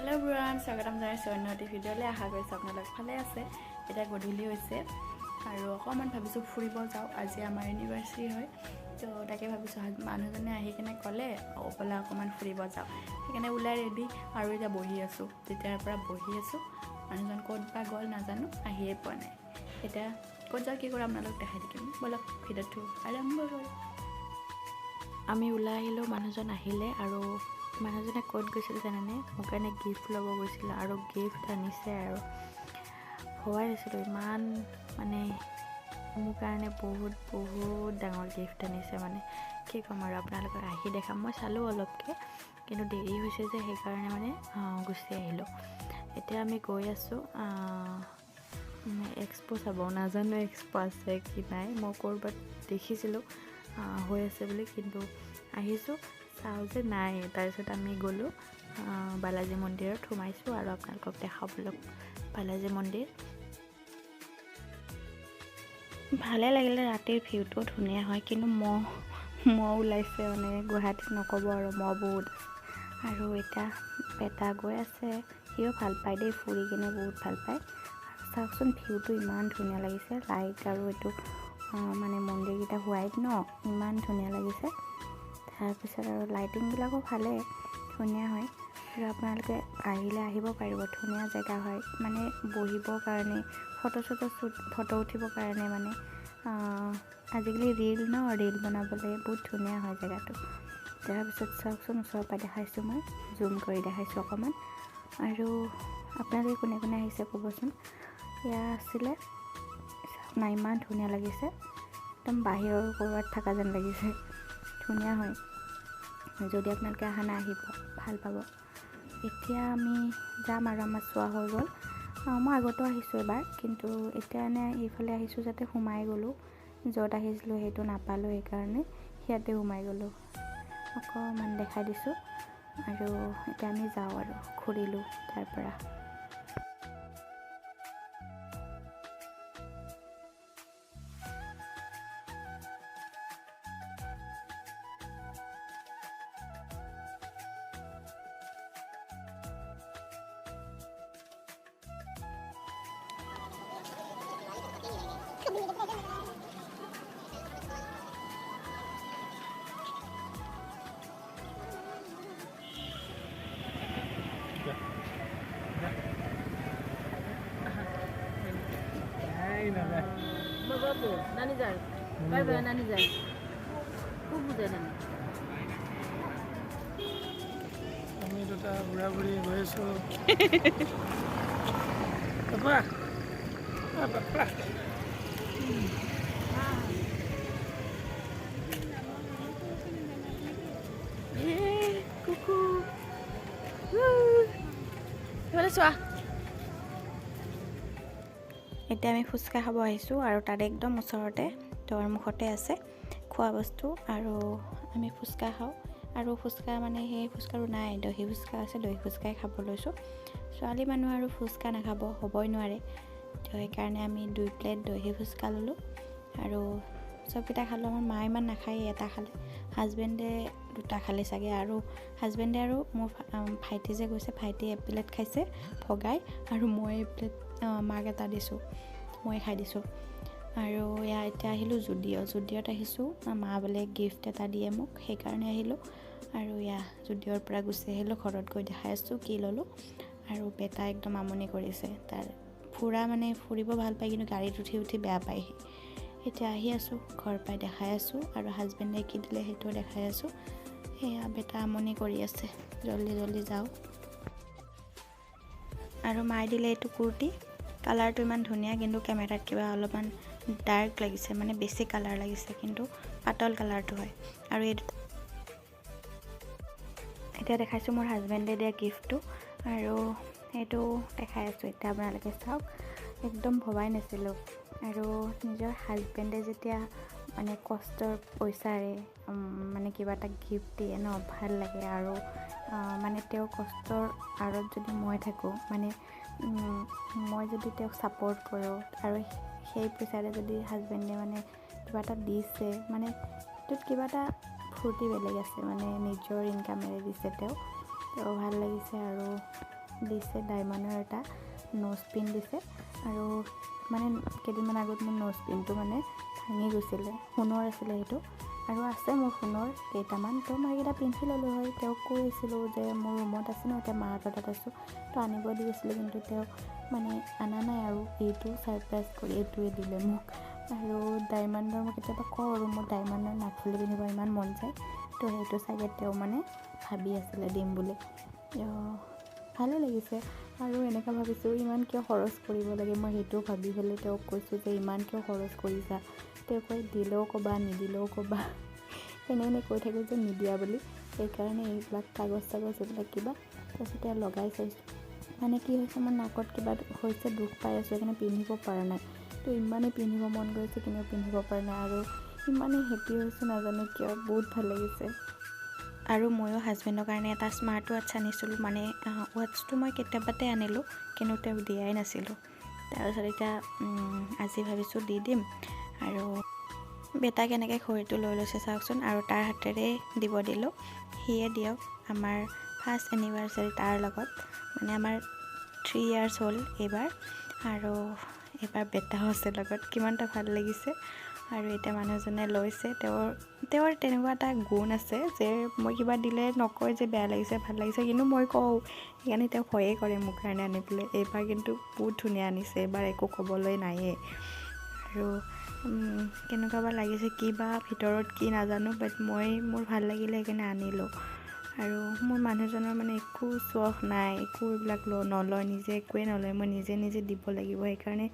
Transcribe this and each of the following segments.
Hello everyone स्वागतम जनाइছোঁ অন্য এটি ভিডিঅ'লৈ আশা কৰিছোঁ আপোনালোক ভালে আছে এতিয়া গধূলি হৈছে আৰু অকমান ভাবিছোঁ ফুৰিব যাওঁ আজি আমাৰ এনিভাৰ্সাৰী হয় তো তাকে ভাবিছোঁ মানুহজনে আহি কিনে ক'লে ওপৰলৈ অকমান ফুৰিব যাওঁ সেইকাৰণে ওলাই ৰেডি আৰু এতিয়া বহি আছোঁ তেতিয়াৰ পৰা বহি আছোঁ মানুহজন ক'ত বা গ'ল নাজানো আহিয়ে পোৱা নাই এতিয়া ক'ত যাওঁ কি কৰোঁ আপোনালোক দেখাই দিম বলক ভিডিঅ'টো আৰম্ভ কৰোঁ আমি ওলাই আহিলোঁ মানুহজন আহিলে আৰু মানুহজনে ক'ত গৈছিল জানেনে মোৰ কাৰণে গিফ্ট ল'ব গৈছিল আৰু গিফ্ট আনিছে আৰু ভবাই নাছিলোঁ ইমান মানে মোৰ কাৰণে বহুত ডাঙৰ গিফ্ট আনিছে মানে কি ক'ম আৰু আপোনালোকক আহি দেখাম মই চালোঁ অলপকৈ কিন্তু দেৰি হৈছে যে সেইকাৰণে মানে গুচি আহিলোঁ এতিয়া আমি গৈ আছোঁ এক্সপো চাব নাজানো এক্সপো আছে কি নাই মই ক'ৰবাত দেখিছিলোঁ হৈ আছে বুলি কিন্তু আহিছোঁ চাওঁ যে নাই তাৰপিছত আমি গ'লোঁ বালাজী মন্দিৰত সোমাইছোঁ আৰু আপোনালোকক দেখাবলৈ বালাজী মন্দিৰ ভালে লাগিলে ৰাতিৰ ভিউটো ধুনীয়া হয় কিন্তু মহ ওলাইছে মানে গুৱাহাটীত নক'ব আৰু মহ বহুত আছে আৰু এতিয়া বেটা গৈ আছে সিও ভাল পায় দেই ফুৰি কিনে বহুত ভাল পায় আৰু চাওকচোন ভিউটো ইমান ধুনীয়া লাগিছে লাইট আৰু এইটো মানে মন্দিৰকেইটা হোৱাইট ন ইমান ধুনীয়া লাগিছে তাৰপিছত আৰু লাইটিংবিলাকো ভালে ধুনীয়া হয় আৰু আপোনালোকে আহিলে আহিব পাৰিব ধুনীয়া জেগা হয় মানে বহিবৰ কাৰণে ফটো উঠিবৰ কাৰণে মানে আজিকালি ৰীল বনাবলৈ বহুত ধুনীয়া হয় জেগাটো তাৰপিছত চাওকচোন ওচৰৰ পৰা দেখাইছোঁ মই জুম কৰি দেখাইছোঁ অকণমান আৰু আপোনালোকে কোনে কোনে আহিছে ক'বচোন এয়া আছিলে নাই ইমান ধুনীয়া লাগিছে একদম বাহিৰৰ ক'ৰবাত থকা যেন লাগিছে ধুনীয়া হয় যদি আপোনালোকে অহা নাই আহিব ভাল পাব এতিয়া আমি যাম আৰু আমাৰ চোৱা হৈ গ'ল মই আগতেও আহিছোঁ এবাৰ কিন্তু এতিয়া এইফালে আহিছোঁ যাতে সোমাই গ'লোঁ য'ত আহিছিলোঁ সেইটো নাপালোঁ সেইকাৰণে সিয়াতে সোমাই গ'লোঁ অকণমান দেখাই দিছোঁ আৰু এতিয়া আমি যাওঁ আৰু ঘূৰিলোঁ তাৰ পৰা নানি যায় বাই নানি যায় খুব বুঝে নানি আমি দুটা বুঢ়া বুঢ়ী গৈ আছোঁ কুকু চোৱা এতিয়া আমি ফুচকা খাব আহিছোঁ আৰু তাত একদম ওচৰতে দৰ মুখতে আছে খোৱা বস্তু আৰু আমি ফুচকা খাওঁ আৰু ফুচকা মানে সেই ফুচকাৰো নাই দহি ফুচকা আছে দহি ফুচকাই খাব লৈছোঁ ছোৱালী মানুহ আৰু ফুচকা নাখাব হ'বই নোৱাৰে তো সেইকাৰণে আমি 2 প্লেট দহি ফুচকা ল'লোঁ আৰু চবকেইটা খালোঁ আমাৰ মা ইমান নাখায় এটা খালে হাজবেণ্ডে 2টা খালে চাগে আৰু হাজবেণ্ডে আৰু মোৰ ভাইটি যে গৈছে ভাইটি এপ্লেট খাইছে ভগাই আৰু মই এপ্লেট মাক এটা দিছোঁ মই খাই দিছোঁ আৰু এতিয়া আহিলোঁ জুডিঅ'ত আহিছোঁ মা বোলে গিফ্ট এটা দিয়ে মোক সেইকাৰণে আহিলোঁ আৰু জুডিঅ'ৰ পৰা গুচি আহিলোঁ ঘৰত গৈ দেখাই আছোঁ কি ল'লোঁ আৰু বেটা একদম আমনি কৰিছে তাৰ ফুৰিব ভাল পায় কিন্তু গাড়ীত উঠি বেয়া পায় এতিয়া আহি আছোঁ ঘৰ পাই দেখাই আছোঁ আৰু হাজবেণ্ডে কি দিলে সেইটো দেখাই আছোঁ বেটা আমনি কৰি আছে জল্দি যাওঁ আৰু মায়ে দিলে এইটো কুৰ্তি কালাৰটো ইমান ধুনীয়া কিন্তু কেমেৰাত কিবা অলপমান ডাৰ্ক লাগিছে মানে বেছি কালাৰ লাগিছে কিন্তু পাতল কালাৰটো হয় আৰু এতিয়া দেখাইছোঁ মোৰ হাজবেণ্ডে দিয়া গিফ্টটো আৰু সেইটো দেখাই আছোঁ এতিয়া আপোনালোকে চাওক একদম ভবাই নাছিলোঁ আৰু নিজৰ হাজবেণ্ডে যেতিয়া মানে কষ্টৰ পইচাৰে মানে কিবা এটা গিফ্ট দিয়ে ন ভাল লাগে আৰু মানে তেওঁৰ কষ্টৰ আঁৰত যদি মই থাকোঁ মানে মই যদি তেওঁক ছাপোৰ্ট কৰোঁ আৰু সেই পইচাৰে যদি হাজবেণ্ডে মানে কিবা এটা দিছে মানে সেইটোত কিবা এটা ফূৰ্তি বেলেগ আছে মানে নিজৰ ইনকামেৰে দিছে তেওঁ ভাল লাগিছে আৰু দিছে ডায়মণ্ডৰ এটা ন'জ পিন দিছে আৰু মানে কেইদিনমান আগত মোৰ ন'জ পিনটো মানে ভাঙি গৈছিলে, সোণৰ আছিলে সেইটো, আৰু আছে মোৰ সোণৰ কেইটামান, তো মই এইকেইটা পিন্ধি ল'লোঁ হয়। তেওঁক কৈ আছিলোঁ যে মোৰ ৰুমত আছে ন, এতিয়া মাহঁতৰ তাত আছোঁ, তো আনিব দি আছিলোঁ, কিন্তু তেওঁ মানে অনা নাই আৰু এইটো ছাৰপ্ৰাইজ কৰি এইটোৱে দিলে মোক। আৰু ডায়মণ্ডৰ মই কেতিয়াবা কওঁ আৰু মোৰ ডায়মণ্ডৰ নাকফুলি পিন্ধিব ইমান মন যায়, তো সেইটো চাগে তেওঁ মানে ভাবি আছিলে দিম বুলি। ভালে লাগিছে। আৰু এনেকুৱা ভাবিছোঁ ইমান কিয় খৰচ কৰিব লাগে, মই সেইটোও ভাবি পেলাই তেওঁক কৈছোঁ যে ইমান কিয় খৰচ কৰিছা। তেওঁ কয় দিলেও ক'বা নিদিলেও ক'বা, এনে কৈ থাকোঁ যে নিদিয়া বুলি, সেইকাৰণে এইবিলাক কাগজ এইবিলাক কিবা, তাৰপিছত তেওঁ লগাই চাইছোঁ, মানে কি হৈছে মোৰ নাকত কিবা হৈছে, দুখ পাই আছোঁ, সেইকাৰণে পিন্ধিব পৰা নাই। তো ইমানেই পিন্ধিব মন গৈছে কিন্তু পিন্ধিব পৰা নাই, আৰু ইমানেই হেপী হৈছোঁ নাজানো কিয়, বহুত ভাল লাগিছে। আৰু ময়ো হাজবেণ্ডৰ কাৰণে এটা স্মাৰ্ট ৱাটচ আনিছিলোঁ, মানে ৱাটচটো মই কেতিয়াবাতে আনিলোঁ কিন্তু তেওঁক দিয়াই নাছিলোঁ। তাৰপিছত এতিয়া আজি ভাবিছোঁ দি দিম। আৰু বেটাক এনেকৈ ঘড়ীটো লৈ লৈছে চাওকচোন, আৰু তাৰ হাতেৰে দিব দিলোঁ, সিয়ে দিয়ক। আমাৰ ফাৰ্ষ্ট এনিভাৰ্চাৰী তাৰ লগত, মানে আমাৰ 3 years হ'ল এইবাৰ, আৰু এইবাৰ বেটাও আছে লগত, কিমানটা ভাল লাগিছে। আৰু এতিয়া মানুহজনে লৈছে, তেওঁৰ তেনেকুৱা এটা গুণ আছে যে মই কিবা দিলে নকয় যে বেয়া লাগিছে ভাল লাগিছে, কিন্তু মই কওঁ, সেইকাৰণে তেওঁ ভয়ে কৰে মোৰ কাৰণে আনিবলৈ। এইবাৰ কিন্তু বহুত ধুনীয়া আনিছে, এইবাৰ একো ক'বলৈ নায়েই। আৰু কেনেকুৱা বা লাগিছে, কি বা ভিতৰত কি নাজানো, বাট মোৰ ভাল লাগিলে সেইকাৰণে আনিলোঁ। আৰু মোৰ মানুহজনৰ মানে একো চখ নাই, একো এইবিলাক নলয়, নিজে একোৱে নলয়, মই নিজে দিব লাগিব, সেইকাৰণে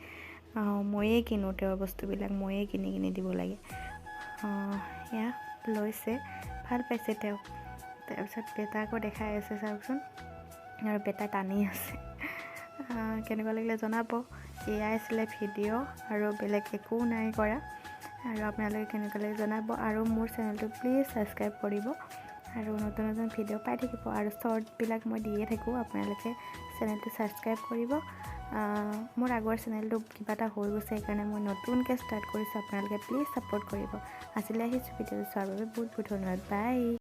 ময়ে কিনো তেওঁৰ বস্তুবিলাক, ময়ে কিনি দিব লাগে। এয়া লৈছে, ভাল পাইছে তেওঁ। তাৰপিছত বেটাকো দেখাই আছে চাওকচোন, আৰু বেটা টানি আছে। কেনেকুৱা লাগিলে জনাব। এয়াই আছিলে ভিডিঅ', আৰু বেলেগ একো নাই কৰা। আৰু আপোনালোকে কেনেকুৱা লাগে জনাব, আৰু মোৰ চেনেলটো প্লিজ ছাবস্ক্ৰাইব কৰিব, আৰু নতুন ভিডিঅ' পাই থাকিব, আৰু শ্বৰ্টবিলাক মই দিয়ে থাকোঁ, আপোনালোকে চেনেলটো ছাবস্ক্ৰাইব কৰিব। মোৰ আগৰ চেনেলটো কিবা এটা হৈ গৈছে, সেইকাৰণে মই নতুনকৈ ষ্টাৰ্ট কৰিছোঁ, আপোনালোকে প্লিজ ছাপোৰ্ট কৰিব। আজিলৈ আহিছোঁ, ভিডিঅ'টো চোৱাৰ বাবে বহুত বহুত ধন্যবাদ, বাই।